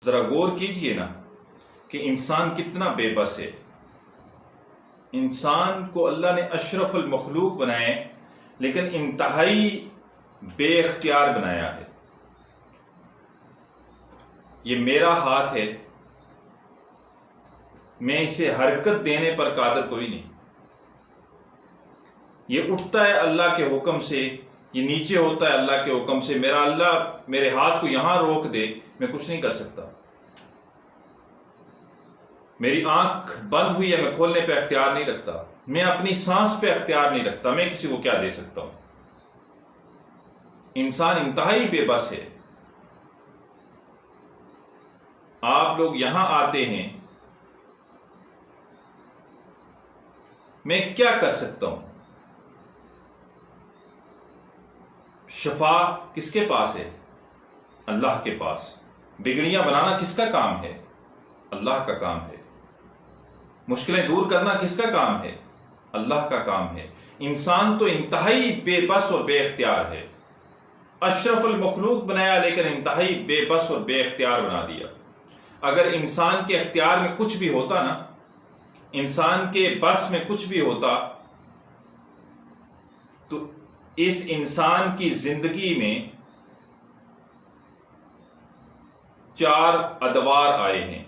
ذرا غور کیجئے نا کہ انسان کتنا بے بس ہے۔ انسان کو اللہ نے اشرف المخلوق بنائے لیکن انتہائی بے اختیار بنایا ہے۔ یہ میرا ہاتھ ہے، میں اسے حرکت دینے پر قادر کوئی نہیں۔ یہ اٹھتا ہے اللہ کے حکم سے، یہ نیچے ہوتا ہے اللہ کے حکم سے۔ میرا اللہ میرے ہاتھ کو یہاں روک دے، میں کچھ نہیں کر سکتا۔ میری آنکھ بند ہوئی ہے، میں کھولنے پہ اختیار نہیں رکھتا۔ میں اپنی سانس پہ اختیار نہیں رکھتا، میں کسی کو کیا دے سکتا ہوں۔ انسان انتہائی بے بس ہے۔ آپ لوگ یہاں آتے ہیں، میں کیا کر سکتا ہوں؟ شفا کس کے پاس ہے؟ اللہ کے پاس۔ بگڑیاں بنانا کس کا کام ہے؟ اللہ کا کام ہے۔ مشکلیں دور کرنا کس کا کام ہے؟ اللہ کا کام ہے۔ انسان تو انتہائی بے بس اور بے اختیار ہے۔ اشرف المخلوق بنایا لیکن انتہائی بے بس اور بے اختیار بنا دیا۔ اگر انسان کے اختیار میں کچھ بھی ہوتا نا، انسان کے بس میں کچھ بھی ہوتا، تو اس انسان کی زندگی میں 4 ادوار آئے ہیں۔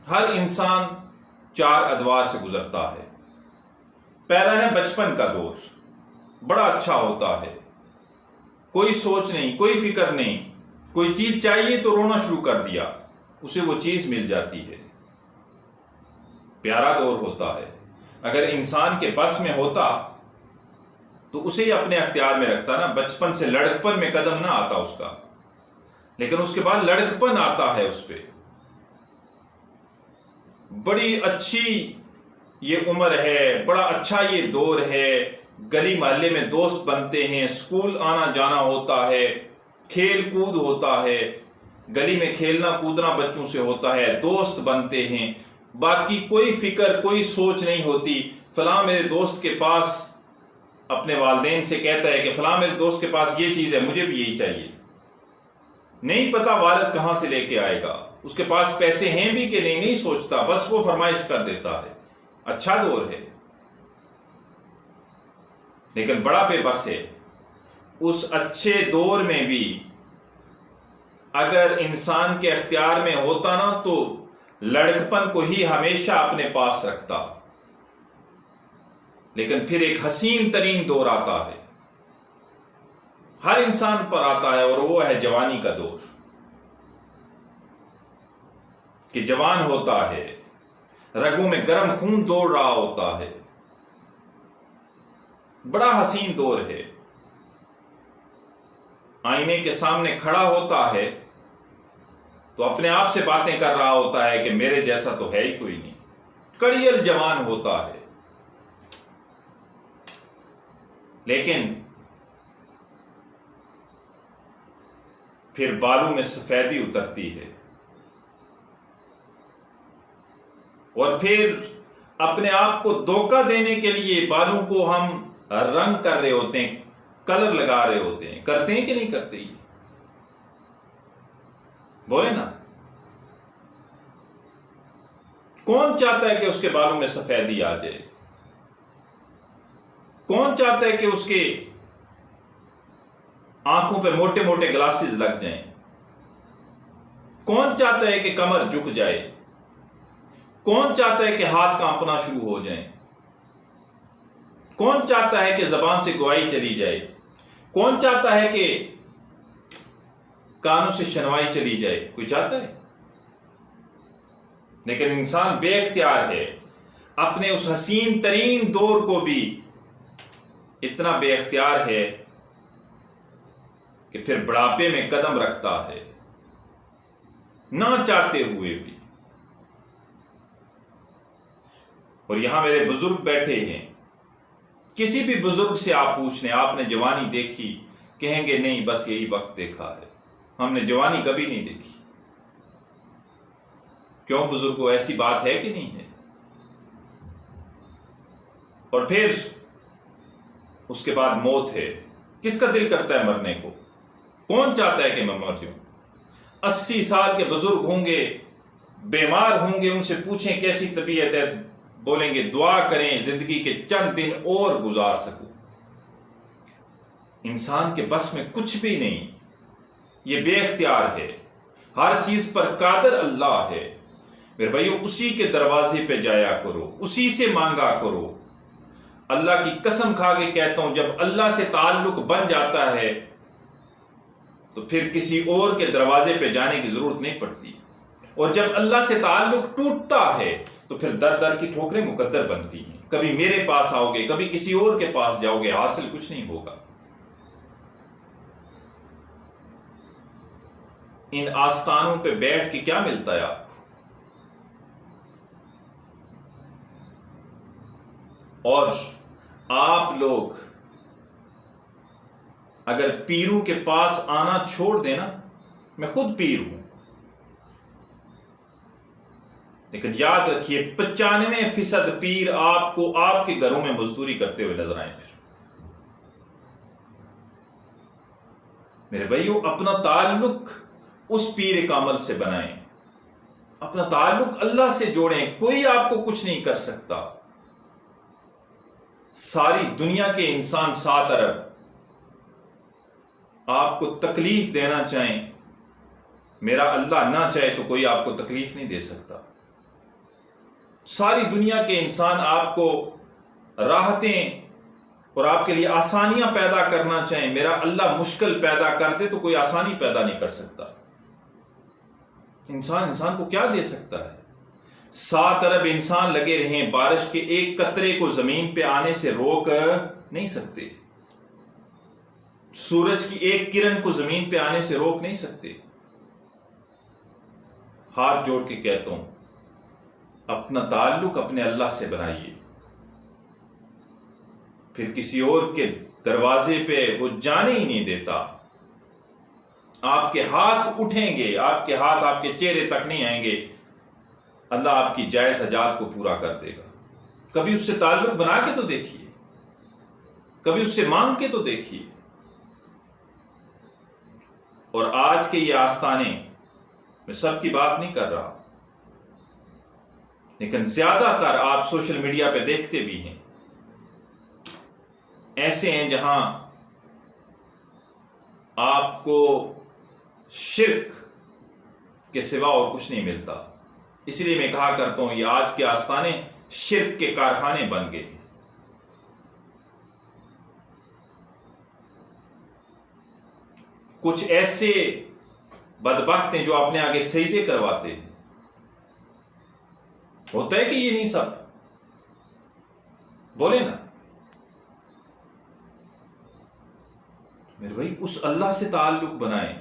ہر انسان 4 ادوار سے گزرتا ہے۔ پہلا ہے بچپن کا دور، بڑا اچھا ہوتا ہے، کوئی سوچ نہیں، کوئی فکر نہیں، کوئی چیز چاہیے تو رونا شروع کر دیا، اسے وہ چیز مل جاتی ہے، پیارا دور ہوتا ہے۔ اگر انسان کے بس میں ہوتا تو اسے ہی اپنے اختیار میں رکھتا نا۔ بچپن سے لڑکپن میں قدم نہ آتا اس کا، لیکن اس کے بعد لڑکپن آتا ہے اس پہ۔ بڑی اچھی یہ عمر ہے، بڑا اچھا یہ دور ہے، گلی محلے میں دوست بنتے ہیں، اسکول آنا جانا ہوتا ہے، کھیل کود ہوتا ہے، گلی میں کھیلنا کودنا بچوں سے ہوتا ہے، دوست بنتے ہیں، باقی کوئی فکر کوئی سوچ نہیں ہوتی۔ فلاں میرے دوست کے پاس اپنے والدین سے کہتا ہے کہ فلاں میرے دوست کے پاس یہ چیز ہے، مجھے بھی یہی چاہیے۔ نہیں پتا والد کہاں سے لے کے آئے گا، اس کے پاس پیسے ہیں بھی کہ نہیں سوچتا، بس وہ فرمائش کر دیتا ہے۔ اچھا دور ہے، لیکن بڑا بے بس ہے۔ اس اچھے دور میں بھی اگر انسان کے اختیار میں ہوتا نا تو لڑکپن کو ہی ہمیشہ اپنے پاس رکھتا، لیکن پھر ایک حسین ترین دور آتا ہے، ہر انسان پر آتا ہے، اور وہ ہے جوانی کا دور۔ کہ جوان ہوتا ہے، رگوں میں گرم خون دوڑ رہا ہوتا ہے، بڑا حسین دور ہے۔ آئینے کے سامنے کھڑا ہوتا ہے تو اپنے آپ سے باتیں کر رہا ہوتا ہے کہ میرے جیسا تو ہے ہی کوئی نہیں۔ کڑیل جوان ہوتا ہے، لیکن پھر بالوں میں سفیدی اترتی ہے، اور پھر اپنے آپ کو دھوکہ دینے کے لیے بالوں کو ہم رنگ کر رہے ہوتے ہیں، کلر لگا رہے ہوتے ہیں۔ کرتے ہیں کہ نہیں کرتے؟ یہ بولے نا، کون چاہتا ہے کہ اس کے بالوں میں سفیدی آ جائے؟ کون چاہتا ہے کہ اس کے آنکھوں پہ موٹے موٹے گلاسز لگ جائیں؟ کون چاہتا ہے کہ کمر جھک جائے؟ کون چاہتا ہے کہ ہاتھ کانپنا شروع ہو جائیں؟ کون چاہتا ہے کہ زبان سے گواہی چلی جائے؟ کون چاہتا ہے کہ کانوں سے شنوائی چلی جائے؟ کوئی چاہتا ہے؟ لیکن انسان بے اختیار ہے، اپنے اس حسین ترین دور کو بھی اتنا بے اختیار ہے کہ پھر بڑھاپے میں قدم رکھتا ہے، نہ چاہتے ہوئے بھی۔ اور یہاں میرے بزرگ بیٹھے ہیں، کسی بھی بزرگ سے آپ پوچھ لیں، آپ نے جوانی دیکھی؟ کہیں گے نہیں، بس یہی وقت دیکھا ہے، ہم نے جوانی کبھی نہیں دیکھی۔ کیوں بزرگوں، ایسی بات ہے کہ نہیں ہے؟ اور پھر اس کے بعد موت ہے۔ کس کا دل کرتا ہے مرنے کو؟ کون چاہتا ہے کہ میں مر جاؤں؟ 80 سال کے بزرگ ہوں گے، بیمار ہوں گے، ان سے پوچھیں کیسی طبیعت ہے، بولیں گے دعا کریں زندگی کے چند دن اور گزار سکوں۔ انسان کے بس میں کچھ بھی نہیں، یہ بے اختیار ہے، ہر چیز پر قادر اللہ ہے۔ میرے بھائیو، اسی کے دروازے پہ جایا کرو، اسی سے مانگا کرو۔ اللہ کی قسم کھا کے کہتا ہوں، جب اللہ سے تعلق بن جاتا ہے تو پھر کسی اور کے دروازے پہ جانے کی ضرورت نہیں پڑتی، اور جب اللہ سے تعلق ٹوٹتا ہے تو پھر در در کی ٹھوکریں مقدر بنتی ہیں۔ کبھی میرے پاس آؤ گے، کبھی کسی اور کے پاس جاؤ گے، حاصل کچھ نہیں ہوگا۔ ان آستانوں پہ بیٹھ کے کیا ملتا ہے آپ کو؟ اور آپ لوگ اگر پیروں کے پاس آنا چھوڑ دینا، میں خود پیر ہوں، لیکن یاد رکھیے 95% پیر آپ کو آپ کے گھروں میں مزدوری کرتے ہوئے نظر آئیں۔ پھر میرے بھائیو، اپنا تعلق اس پیر کامل سے بنائیں، اپنا تعلق اللہ سے جوڑیں۔ کوئی آپ کو کچھ نہیں کر سکتا۔ ساری دنیا کے انسان 7 ارب آپ کو تکلیف دینا چاہیں، میرا اللہ نہ چاہے تو کوئی آپ کو تکلیف نہیں دے سکتا۔ ساری دنیا کے انسان آپ کو راحتیں اور آپ کے لیے آسانیاں پیدا کرنا چاہیں، میرا اللہ مشکل پیدا کر دے تو کوئی آسانی پیدا نہیں کر سکتا۔ انسان کو کیا دے سکتا ہے؟ 7 ارب انسان لگے رہیں، بارش کے ایک قطرے کو زمین پہ آنے سے روک نہیں سکتے، سورج کی ایک کرن کو زمین پہ آنے سے روک نہیں سکتے۔ ہاتھ جوڑ کے کہتا ہوں، اپنا تعلق اپنے اللہ سے بنائیے، پھر کسی اور کے دروازے پہ وہ جانے ہی نہیں دیتا۔ آپ کے ہاتھ اٹھیں گے، آپ کے ہاتھ آپ کے چہرے تک نہیں آئیں گے، اللہ آپ کی جائز حاجات کو پورا کر دے گا۔ کبھی اس سے تعلق بنا کے تو دیکھیے، کبھی اس سے مانگ کے تو دیکھیے۔ اور آج کے یہ آستانے، میں سب کی بات نہیں کر رہا، لیکن زیادہ تر آپ سوشل میڈیا پہ دیکھتے بھی ہیں، ایسے ہیں جہاں آپ کو شرک کے سوا اور کچھ نہیں ملتا۔ اس لیے میں کہا کرتا ہوں، یہ آج کے آستانے شرک کے کارخانے بن گئے ہیں۔ کچھ ایسے بدبخت ہیں جو اپنے آگے سجدے کرواتے ہیں۔ ہوتا ہے کہ یہ نہیں سب؟ بولے نا میرے بھائی، اس اللہ سے تعلق بنائیں۔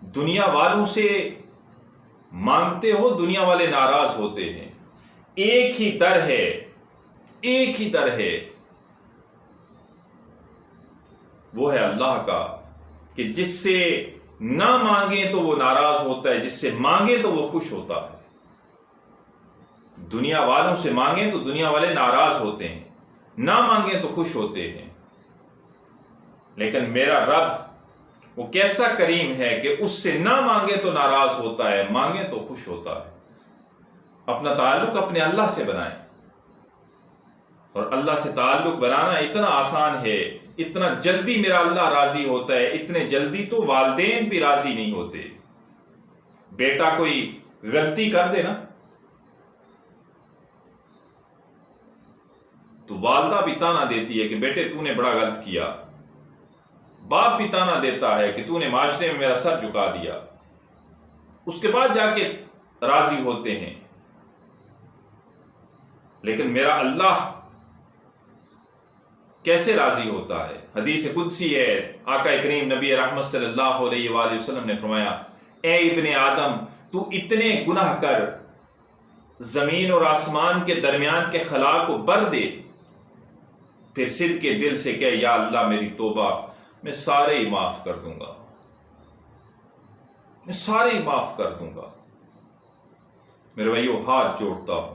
دنیا والوں سے مانگتے ہو، دنیا والے ناراض ہوتے ہیں۔ ایک ہی در ہے، ایک ہی در ہے، وہ ہے اللہ کا، کہ جس سے نہ مانگیں تو وہ ناراض ہوتا ہے، جس سے مانگیں تو وہ خوش ہوتا ہے۔ دنیا والوں سے مانگیں تو دنیا والے ناراض ہوتے ہیں، نہ مانگیں تو خوش ہوتے ہیں۔ لیکن میرا رب وہ کیسا کریم ہے کہ اس سے نہ مانگے تو ناراض ہوتا ہے، مانگے تو خوش ہوتا ہے۔ اپنا تعلق اپنے اللہ سے بنائیں، اور اللہ سے تعلق بنانا اتنا آسان ہے، اتنا جلدی میرا اللہ راضی ہوتا ہے، اتنے جلدی تو والدین بھی راضی نہیں ہوتے۔ بیٹا کوئی غلطی کر دے نا تو والدہ بھی تانا دیتی ہے کہ بیٹے تو نے بڑا غلط کیا، باپ بھی تانا دیتا ہے کہ تو نے معاشرے میں میرا سر جھکا دیا، اس کے بعد جا کے راضی ہوتے ہیں۔ لیکن میرا اللہ کیسے راضی ہوتا ہے؟ حدیث قدسی ہے، آقا کریم نبی رحمت صلی اللہ علیہ وآلہ وسلم نے فرمایا، اے ابن آدم، تو اتنے گناہ کر، زمین اور آسمان کے درمیان کے خلا کو بر دے، پھر صدق کے دل سے کہ یا اللہ میری توبہ، میں سارے ہی معاف کر دوں گا، میں سارے ہی معاف کر دوں گا۔ میرے بھائیو، ہاتھ جوڑتا ہوں،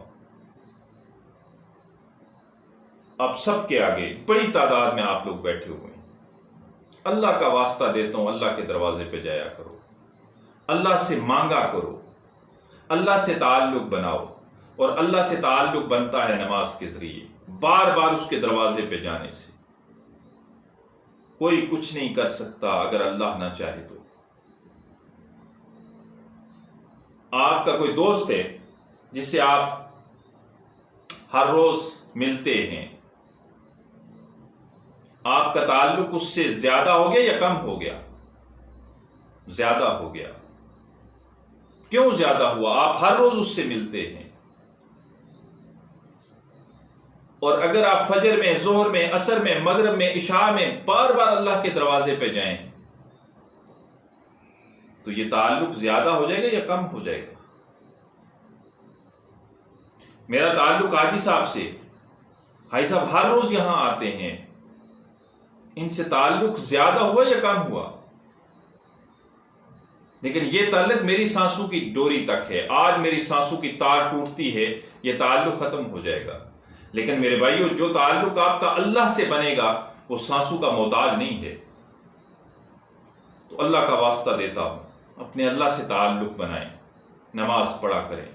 اب سب کے آگے بڑی تعداد میں آپ لوگ بیٹھے ہوئے ہیں، اللہ کا واسطہ دیتا ہوں، اللہ کے دروازے پہ جایا کرو، اللہ سے مانگا کرو، اللہ سے تعلق بناؤ، اور اللہ سے تعلق بنتا ہے نماز کے ذریعے، بار بار اس کے دروازے پہ جانے سے۔ کوئی کچھ نہیں کر سکتا اگر اللہ نہ چاہے تو۔ آپ کا کوئی دوست ہے جس سے آپ ہر روز ملتے ہیں، آپ کا تعلق اس سے زیادہ ہو گیا یا کم ہو گیا؟ زیادہ ہو گیا۔ کیوں زیادہ ہوا؟ آپ ہر روز اس سے ملتے ہیں، اور اگر آپ فجر میں، ظہر میں، عصر میں، مغرب میں، عشاء میں بار بار اللہ کے دروازے پہ جائیں تو یہ تعلق زیادہ ہو جائے گا یا کم ہو جائے گا؟ میرا تعلق حاجی صاحب سے، حاجی صاحب ہر روز یہاں آتے ہیں، ان سے تعلق زیادہ ہوا یا کم ہوا؟ لیکن یہ تعلق میری سانسوں کی ڈوری تک ہے، آج میری سانسوں کی تار ٹوٹتی ہے، یہ تعلق ختم ہو جائے گا۔ لیکن میرے بھائیو، جو تعلق آپ کا اللہ سے بنے گا وہ سانسوں کا محتاج نہیں ہے۔ تو اللہ کا واسطہ دیتا ہوں، اپنے اللہ سے تعلق بنائیں، نماز پڑھا کریں۔